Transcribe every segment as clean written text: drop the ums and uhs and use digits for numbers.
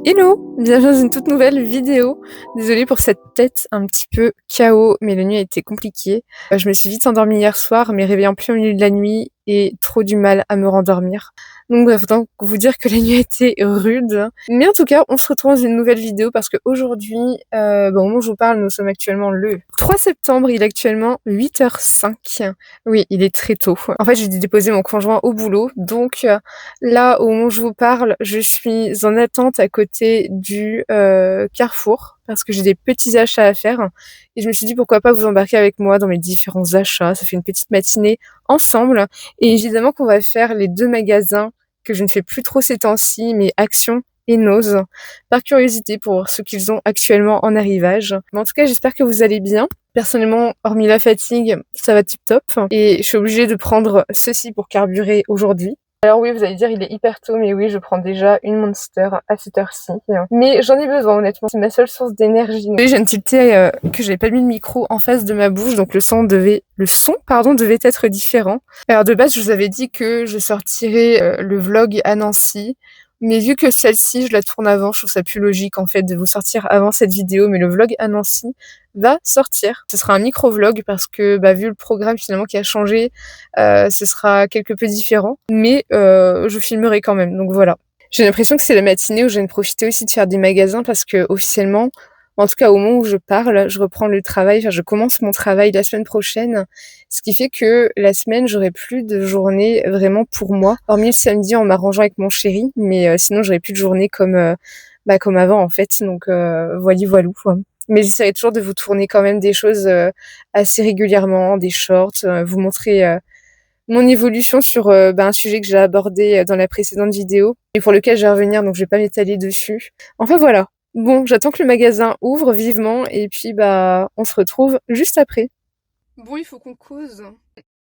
Hello! Bienvenue dans une toute nouvelle vidéo. Désolée pour cette tête un petit peu KO, mais la nuit a été compliquée. Je me suis vite endormie hier soir, mais réveillée en plein milieu de la nuit et trop du mal à me rendormir. Donc bref, autant vous dire que la nuit a été rude. Mais en tout cas, on se retrouve dans une nouvelle vidéo parce qu'aujourd'hui, au moment où je vous parle, nous sommes actuellement le 3 septembre, il est actuellement 8h05. Oui, il est très tôt. En fait, j'ai dû déposer mon conjoint au boulot, donc là, au moment où je vous parle, je suis en attente à côté du Carrefour parce que j'ai des petits achats à faire et je me suis dit pourquoi pas vous embarquer avec moi dans mes différents achats. Ça fait une petite matinée ensemble et évidemment qu'on va faire les deux magasins que je ne fais plus trop ces temps-ci, mais Action et Nose, par curiosité pour voir ce qu'ils ont actuellement en arrivage. Mais en tout cas, j'espère que vous allez bien. Personnellement, hormis la fatigue, ça va tip top et je suis obligée de prendre ceci pour carburer aujourd'hui. Alors oui, vous allez dire, il est hyper tôt, mais oui, je prends déjà une Monster à cette heure-ci. Mais j'en ai besoin, honnêtement. C'est ma seule source d'énergie. Oui, j'ai tilté que j'avais pas mis le micro en face de ma bouche, donc le son, devait être différent. Alors de base, je vous avais dit que je sortirais le vlog à Nancy. Mais vu que celle-ci, je la tourne avant, je trouve ça plus logique en fait de vous sortir avant cette vidéo. Mais le vlog à Nancy va sortir. Ce sera un micro-vlog parce que vu le programme finalement qui a changé, ce sera quelque peu différent. Mais je filmerai quand même, donc voilà. J'ai l'impression que c'est la matinée où je viens de profiter aussi de faire des magasins parce que officiellement, en tout cas au moment où je parle, je reprends le travail, enfin je commence mon travail la semaine prochaine, ce qui fait que la semaine j'aurai plus de journée vraiment pour moi, hormis le samedi en m'arrangeant avec mon chéri, mais sinon j'aurai plus de journée comme avant en fait, donc voilou. Mais j'essaierai toujours de vous tourner quand même des choses assez régulièrement, des shorts, vous montrer mon évolution sur un sujet que j'ai abordé dans la précédente vidéo et pour lequel je vais revenir, donc je vais pas m'étaler dessus. Enfin voilà. Bon, j'attends que le magasin ouvre vivement et puis on se retrouve juste après. Bon, il faut qu'on cause.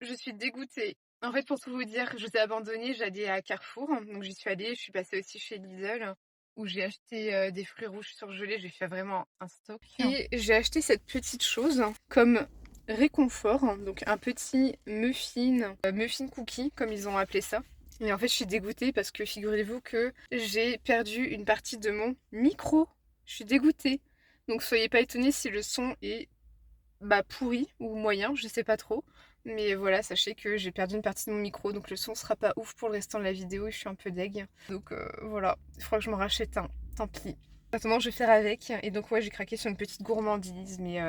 Je suis dégoûtée. En fait, pour tout vous dire, je t'ai abandonnée, j'allais à Carrefour, donc j'y suis allée, je suis passée aussi chez Lidl, où j'ai acheté des fruits rouges surgelés, j'ai fait vraiment un stock. Et j'ai acheté cette petite chose comme réconfort, donc un petit muffin cookie, comme ils ont appelé ça. Et en fait, je suis dégoûtée parce que figurez-vous que j'ai perdu une partie de mon micro. Je suis dégoûtée. Donc soyez pas étonnés si le son est pourri ou moyen, je sais pas trop. Mais voilà, sachez que j'ai perdu une partie de mon micro, donc le son sera pas ouf pour le restant de la vidéo et je suis un peu deg. Donc voilà, il faudra que je m'en rachète un, tant pis. Maintenant, je vais faire avec. Et donc ouais, j'ai craqué sur une petite gourmandise. Mais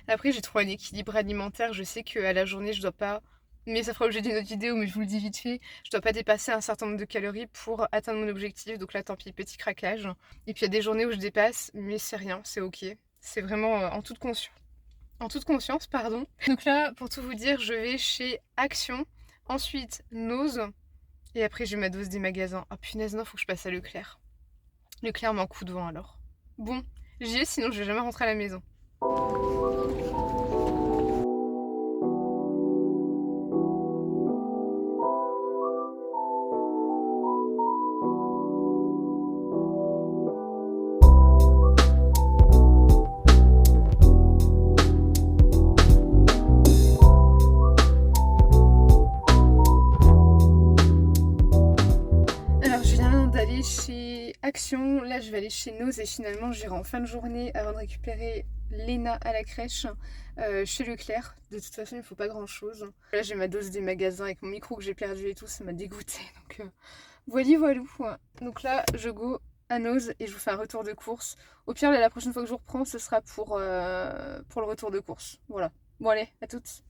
après, j'ai trouvé un équilibre alimentaire. Je sais qu'à la journée, je dois pas... Mais ça fera l'objet d'une autre vidéo, mais je vous le dis vite fait. Je dois pas dépasser un certain nombre de calories pour atteindre mon objectif. Donc là, tant pis, petit craquage. Et puis il y a des journées où je dépasse, mais c'est rien, c'est ok. C'est vraiment en toute conscience, pardon. Donc là, pour tout vous dire, je vais chez Action, ensuite Nose, et après j'ai ma dose des magasins. Ah punaise, non, faut que je passe à Leclerc. Leclerc m'en coup devant alors. Bon, j'y ai, sinon je vais jamais rentrer à la maison. Alors je viens d'aller chez Action, là je vais aller chez Nose et finalement j'irai en fin de journée avant de récupérer Léna à la crèche chez Leclerc. De toute façon il ne faut pas grand chose. Là j'ai ma dose des magasins avec mon micro que j'ai perdu et tout, ça m'a dégoûté. Donc voilou. Donc là je go à Nose et je vous fais un retour de course. Au pire la prochaine fois que je vous reprends ce sera pour le retour de course. Voilà. Bon allez, à toutes.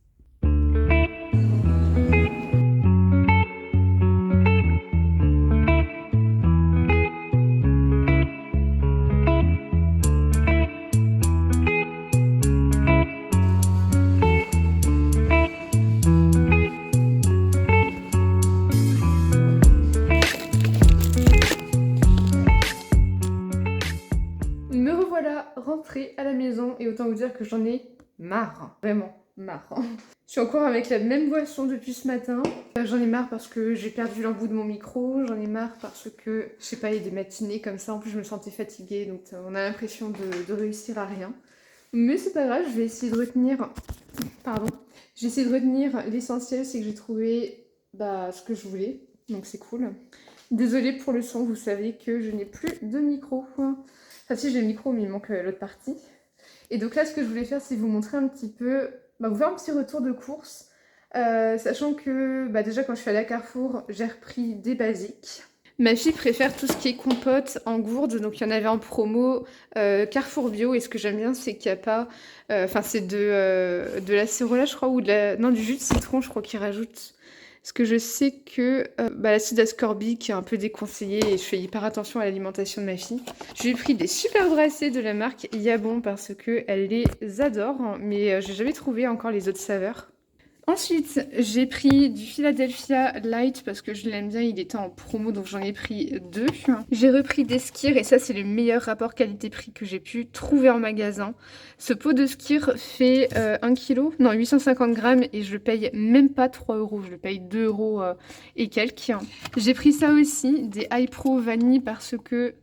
Me revoilà rentrée à la maison et autant vous dire que j'en ai marre, vraiment marre. Je suis encore avec la même boisson depuis ce matin. J'en ai marre parce que j'ai perdu l'embout de mon micro, j'en ai marre parce que, je sais pas, il y a des matinées comme ça, en plus je me sentais fatiguée, donc on a l'impression de réussir à rien. Mais c'est pas grave, je vais essayer de retenir, pardon, j'ai essayé de retenir l'essentiel, c'est que j'ai trouvé ce que je voulais, donc c'est cool. Désolée pour le son, vous savez que je n'ai plus de micro. Enfin si, j'ai le micro, mais il manque l'autre partie. Et donc là, ce que je voulais faire, c'est vous montrer un petit peu, vous faire un petit retour de course. Sachant que déjà quand je suis allée à Carrefour, j'ai repris des basiques. Ma fille préfère tout ce qui est compote en gourde, donc il y en avait en promo Carrefour Bio, et ce que j'aime bien c'est qu'il n'y a pas, c'est de l'acérola je crois, ou non, du jus de citron je crois qu'ils rajoutent. Parce que je sais que l'acide ascorbique est un peu déconseillé et je fais hyper attention à l'alimentation de ma fille. Je lui ai pris des super bracelets de la marque Yabon parce qu'elle les adore, mais j'ai jamais trouvé encore les autres saveurs. Ensuite, j'ai pris du Philadelphia Light parce que je l'aime bien, il était en promo donc j'en ai pris 2. J'ai repris des Skyr et ça c'est le meilleur rapport qualité-prix que j'ai pu trouver en magasin. Ce pot de Skyr fait 1 kg, non 850 grammes et je le paye même pas 3 euros, je le paye 2 euros et quelques. J'ai pris ça aussi, des iPro vanille parce que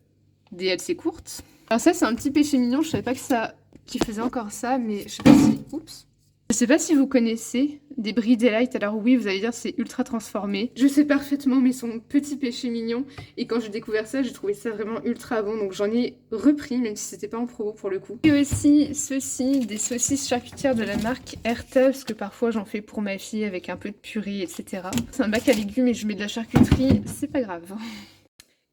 DLC courtes. Alors ça c'est un petit péché mignon, je savais pas que ça qui faisait encore ça, mais je sais pas si... Oups. Je sais pas si vous connaissez des bris Delight, alors oui, vous allez dire c'est ultra transformé. Je sais parfaitement, mais son petit péché mignon. Et quand j'ai découvert ça, j'ai trouvé ça vraiment ultra bon, donc j'en ai repris, même si c'était pas en promo pour le coup. Et aussi ceci, des saucisses charcutières de la marque Herta, parce que parfois j'en fais pour ma fille avec un peu de purée, etc. C'est un bac à légumes et je mets de la charcuterie, c'est pas grave.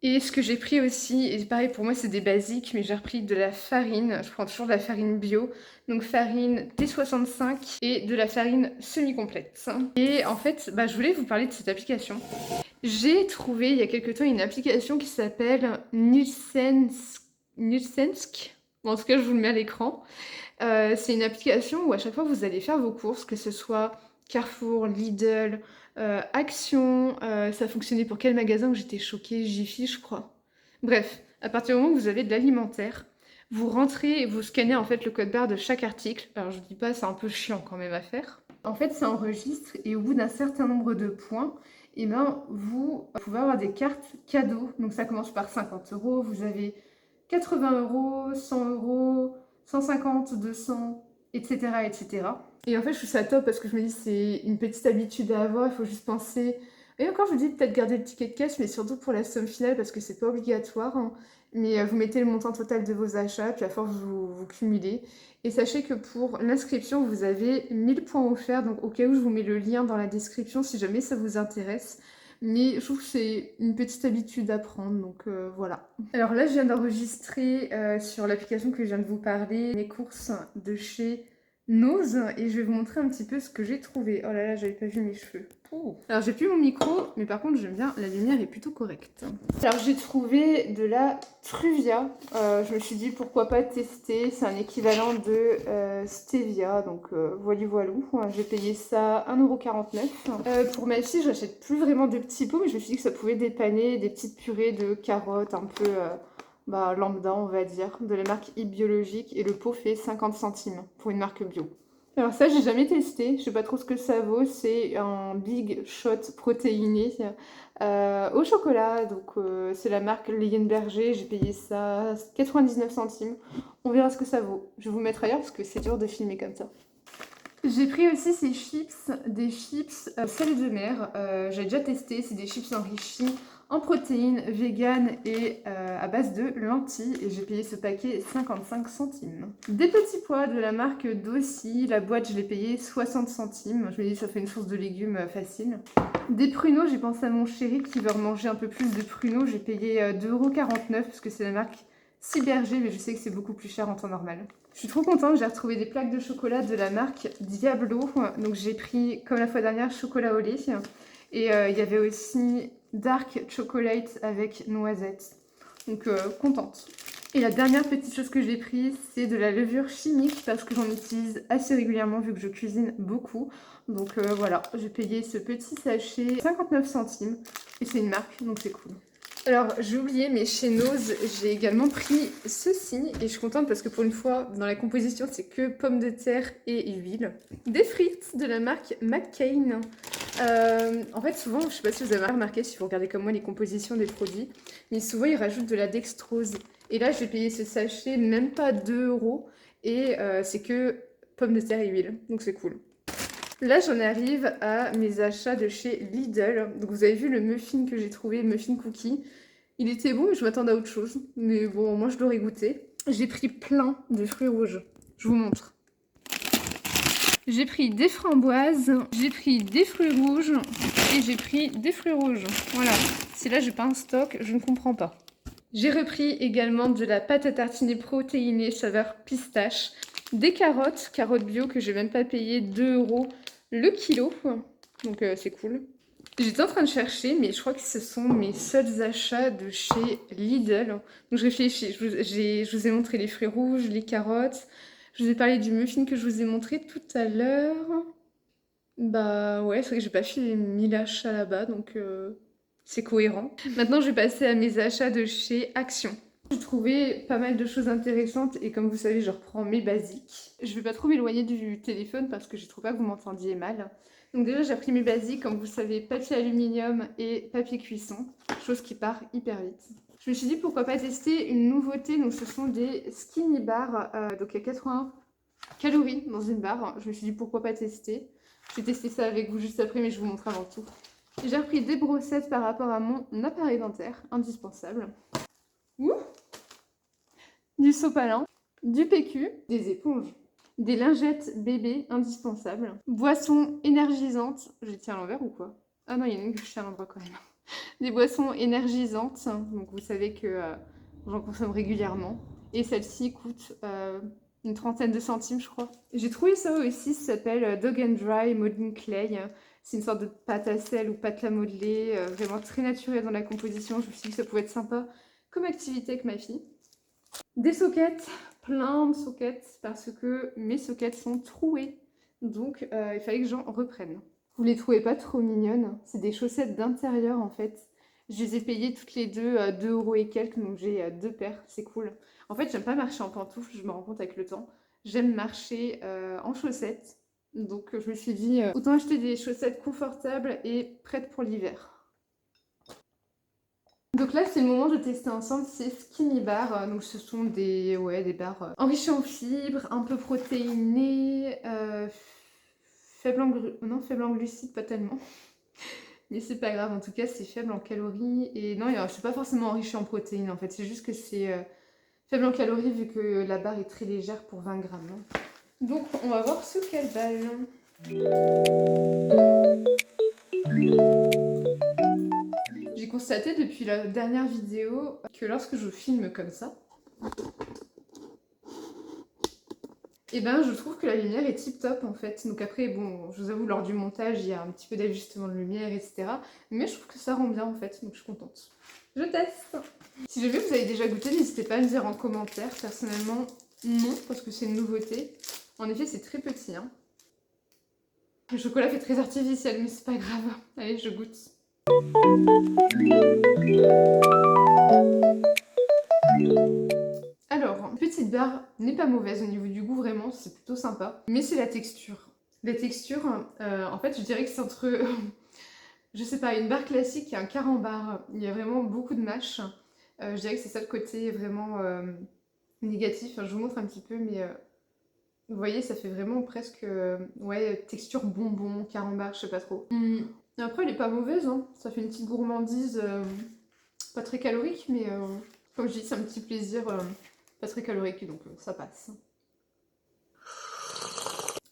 Et ce que j'ai pris aussi, et pareil pour moi c'est des basiques, mais j'ai repris de la farine, je prends toujours de la farine bio, donc farine T65 et de la farine semi-complète. Et en fait, je voulais vous parler de cette application. J'ai trouvé il y a quelque temps une application qui s'appelle Nusensk. Bon, en tout cas je vous le mets à l'écran. C'est une application où à chaque fois vous allez faire vos courses, que ce soit Carrefour, Lidl, Action, ça fonctionnait pour quel magasin où j'étais choquée, Jiffy je crois. Bref, à partir du moment où vous avez de l'alimentaire, vous rentrez et vous scannez en fait le code barre de chaque article. Alors je dis pas, c'est un peu chiant quand même à faire. En fait, ça enregistre et au bout d'un certain nombre de points, vous pouvez avoir des cartes cadeaux. Donc ça commence par 50 euros, vous avez 80 euros, 100 euros, 150, 200, etc., etc. Et en fait, je trouve ça top parce que je me dis c'est une petite habitude à avoir, il faut juste penser... Et encore, je vous dis peut-être garder le ticket de caisse, mais surtout pour la somme finale parce que c'est pas obligatoire. Mais vous mettez le montant total de vos achats, puis à force vous cumulez. Et sachez que pour l'inscription, vous avez 1000 points offerts, donc au cas où je vous mets le lien dans la description si jamais ça vous intéresse. Mais je trouve que c'est une petite habitude à prendre, donc voilà. Alors là, je viens d'enregistrer sur l'application que je viens de vous parler mes courses de chez Nose et je vais vous montrer un petit peu ce que j'ai trouvé. Oh là là, j'avais pas vu mes cheveux. Oh. Alors j'ai plus mon micro, mais par contre j'aime bien, la lumière est plutôt correcte. Alors j'ai trouvé de la Truvia. Je me suis dit pourquoi pas tester. C'est un équivalent de Stevia, donc voilou. J'ai payé ça 1,49 €. Pour ma fille, j'achète plus vraiment de petits pots, mais je me suis dit que ça pouvait dépanner des petites purées de carottes un peu lambda, on va dire, de la marque Biologique. Et le pot fait 50 centimes pour une marque bio. Alors ça, j'ai jamais testé, je sais pas trop ce que ça vaut, c'est un Big Shot protéiné au chocolat, donc c'est la marque Leyenberger, j'ai payé ça 99 centimes, on verra ce que ça vaut. Je vais vous mettre ailleurs parce que c'est dur de filmer comme ça. J'ai pris aussi ces chips, des chips sel de mer, j'ai déjà testé, c'est des chips enrichis en protéines, vegan et à base de lentilles et j'ai payé ce paquet 55 centimes. Des petits pois de la marque Dossi, la boîte je l'ai payé 60 centimes, je me dis ça fait une source de légumes facile. Des pruneaux, j'ai pensé à mon chéri qui veut remanger un peu plus de pruneaux, j'ai payé 2,49 € parce que c'est la marque Cyberger, mais je sais que c'est beaucoup plus cher en temps normal. Je suis trop contente, j'ai retrouvé des plaques de chocolat de la marque Diablo, donc j'ai pris comme la fois dernière chocolat au lait et il y avait aussi Dark Chocolate avec noisette. Donc contente. Et la dernière petite chose que j'ai prise, c'est de la levure chimique parce que j'en utilise assez régulièrement vu que je cuisine beaucoup. Donc voilà, j'ai payé ce petit sachet 59 centimes et c'est une marque, donc c'est cool. Alors j'ai oublié, mais chez Nose, j'ai également pris ceci et je suis contente parce que pour une fois, dans la composition, c'est que pommes de terre et huile. Des frites de la marque McCain. En fait, souvent, je sais pas si vous avez remarqué, si vous regardez comme moi les compositions des produits, mais souvent ils rajoutent de la dextrose. Et là, je vais payer ce sachet même pas 2 € et c'est que pommes de terre et huile, donc c'est cool. Là, j'en arrive à mes achats de chez Lidl. Donc, vous avez vu le muffin que j'ai trouvé, muffin cookie. Il était bon, mais je m'attendais à autre chose. Mais bon, moi, je l'aurais goûté. J'ai pris plein de fruits rouges. Je vous montre. J'ai pris des framboises, j'ai pris des fruits rouges et j'ai pris des fruits rouges. Voilà. Si là, j'ai pas un stock, je ne comprends pas. J'ai repris également de la pâte à tartiner protéinée saveur pistache. Des carottes bio que je vais même pas payer 2 € le kilo. Donc c'est cool. J'étais en train de chercher, mais je crois que ce sont mes seuls achats de chez Lidl. Donc je réfléchis, je vous ai montré les fruits rouges, les carottes. Je vous ai parlé du muffin que je vous ai montré tout à l'heure. Bah ouais, c'est vrai que j'ai pas fait les 1000 achats là-bas, donc c'est cohérent. Maintenant, je vais passer à mes achats de chez Action. J'ai trouvé pas mal de choses intéressantes et comme vous savez, je reprends mes basiques. Je vais pas trop m'éloigner du téléphone parce que je trouve pas que vous m'entendiez mal. Donc déjà, j'ai pris mes basiques, comme vous savez, papier aluminium et papier cuisson, chose qui part hyper vite. Je me suis dit pourquoi pas tester une nouveauté, donc ce sont des skinny bars, donc il y a 80 calories dans une barre. Je me suis dit pourquoi pas tester. Je vais tester ça avec vous juste après, mais je vous montre avant tout. J'ai repris des brossettes par rapport à mon appareil dentaire, indispensable. Ouh, du sopalin, du PQ, des éponges, des lingettes bébé indispensables, boissons énergisantes. Je les tiens à l'envers ou quoi? Ah non, il y en a une que je tiens à l'endroit quand même. Des boissons énergisantes, donc vous savez que j'en consomme régulièrement. Et celle-ci coûte une trentaine de centimes, je crois. J'ai trouvé ça aussi, ça s'appelle Dog and Dry Modeling Clay. C'est une sorte de pâte à sel ou pâte à modeler, vraiment très naturelle dans la composition. Je me suis dit que ça pouvait être sympa comme activité avec ma fille. Des sockets, plein de sockets, parce que mes sockets sont troués. Donc il fallait que j'en reprenne. Vous les trouvez pas trop mignonnes? C'est des chaussettes d'intérieur en fait. Je les ai payées toutes les deux 2 € et quelques, donc j'ai 2 paires, c'est cool. En fait, j'aime pas marcher en pantoufles, je me rends compte avec le temps. J'aime marcher en chaussettes. Donc je me suis dit, autant acheter des chaussettes confortables et prêtes pour l'hiver. Donc là, c'est le moment de tester ensemble ces skinny bars. Donc ce sont des bars enrichis en fibres, un peu protéinés, faible en glucides, pas tellement. Mais c'est pas grave, en tout cas, c'est faible en calories. Et non, c'est pas forcément enrichi en protéines, en fait. C'est juste que c'est faible en calories vu que la barre est très légère pour 20 grammes. Hein. Donc, on va voir ce qu'elle valent. J'ai constaté depuis la dernière vidéo que lorsque je filme comme ça, et ben je trouve que la lumière est tip top en fait. Donc après, bon, je vous avoue, lors du montage, il y a un petit peu d'ajustement de lumière, etc. Mais je trouve que ça rend bien en fait, donc je suis contente. Je teste. Si jamais vous avez déjà goûté, n'hésitez pas à me dire en commentaire. Personnellement, non, parce que c'est une nouveauté. En effet, c'est très petit. Hein. Le chocolat fait très artificiel, mais c'est pas grave. Allez, je goûte. Alors, petite barre n'est pas mauvaise au niveau du goût, vraiment, c'est plutôt sympa. Mais c'est la texture. La texture, en fait, je dirais que c'est entre, je sais pas, une barre classique et un carambar. Il y a vraiment beaucoup de mâche. Je dirais que c'est ça le côté vraiment négatif. Enfin, je vous montre un petit peu, mais vous voyez, ça fait vraiment presque, ouais, texture bonbon, carambar, je sais pas trop. Après, elle est pas mauvaise, hein. Ça fait une petite gourmandise, pas très calorique, mais comme je dis, c'est un petit plaisir pas très calorique, donc ça passe.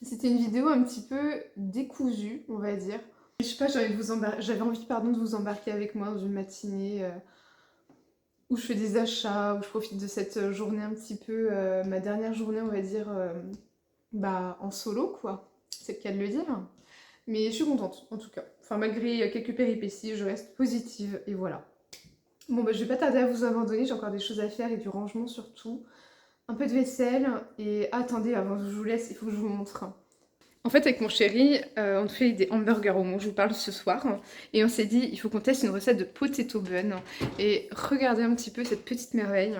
C'était une vidéo un petit peu décousue, on va dire. Je sais pas, j'avais envie de vous embarquer avec moi dans une matinée où je fais des achats, où je profite de cette journée un petit peu, ma dernière journée, on va dire, bah, en solo, quoi. C'est le cas de le dire. Mais je suis contente, en tout cas. Enfin, malgré quelques péripéties, je reste positive, et voilà. Bon, bah, je vais pas tarder à vous abandonner, j'ai encore des choses à faire et du rangement surtout. Un peu de vaisselle, et attendez, avant que je vous laisse, il faut que je vous montre. En fait, avec mon chéri, on fait des hamburgers au moment où je vous parle ce soir. Et on s'est dit, il faut qu'on teste une recette de potato bun. Et regardez un petit peu cette petite merveille.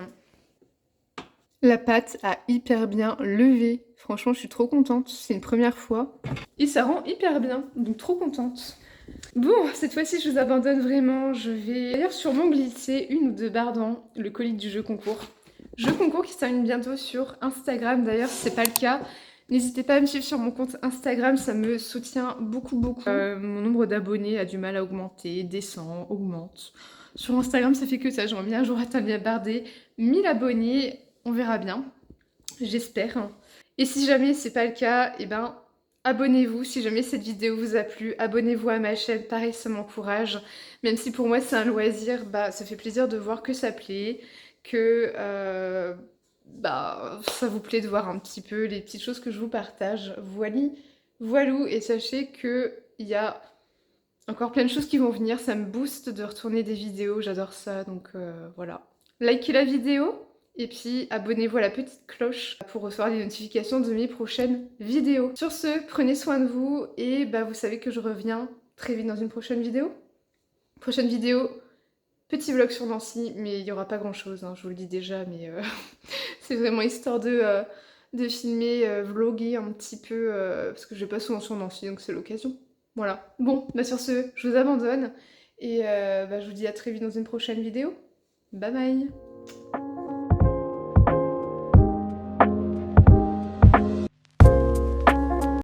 La pâte a hyper bien levé. Franchement, je suis trop contente. C'est une première fois. Et ça rend hyper bien. Donc, trop contente. Bon, cette fois-ci, je vous abandonne vraiment. Je vais d'ailleurs sûrement glisser 1 ou 2 barres dans le colis du jeu concours. Jeu concours qui se termine bientôt sur Instagram. D'ailleurs, si c'est pas le cas, N'hésitez pas à me suivre sur mon compte Instagram, ça me soutient beaucoup, beaucoup. Mon nombre d'abonnés a du mal à augmenter, descend, augmente. Sur Instagram, ça fait que ça. J'aimerais bien un jour atteindre la barre des 1000 abonnés. On verra bien. J'espère. Et si jamais c'est pas le cas, eh ben, abonnez-vous. Si jamais cette vidéo vous a plu, abonnez-vous à ma chaîne. Pareil, ça m'encourage. Même si pour moi c'est un loisir, bah, ça fait plaisir de voir que ça plaît, que bah, ça vous plaît de voir un petit peu les petites choses que je vous partage. Voilou, et sachez que il y a encore plein de choses qui vont venir. Ça me booste de retourner des vidéos, j'adore ça. Donc voilà. Likez la vidéo. Et puis abonnez-vous à la petite cloche pour recevoir les notifications de mes prochaines vidéos. Sur ce, prenez soin de vous et bah, vous savez que je reviens très vite dans une prochaine vidéo. Prochaine vidéo, petit vlog sur Nancy, mais il n'y aura pas grand chose, hein, je vous le dis déjà, mais c'est vraiment histoire de filmer, vlogger un petit peu, parce que je vais pas souvent sur Nancy, donc c'est l'occasion. Voilà. Bon, bah sur ce, je vous abandonne et bah, je vous dis à très vite dans une prochaine vidéo. Bye bye!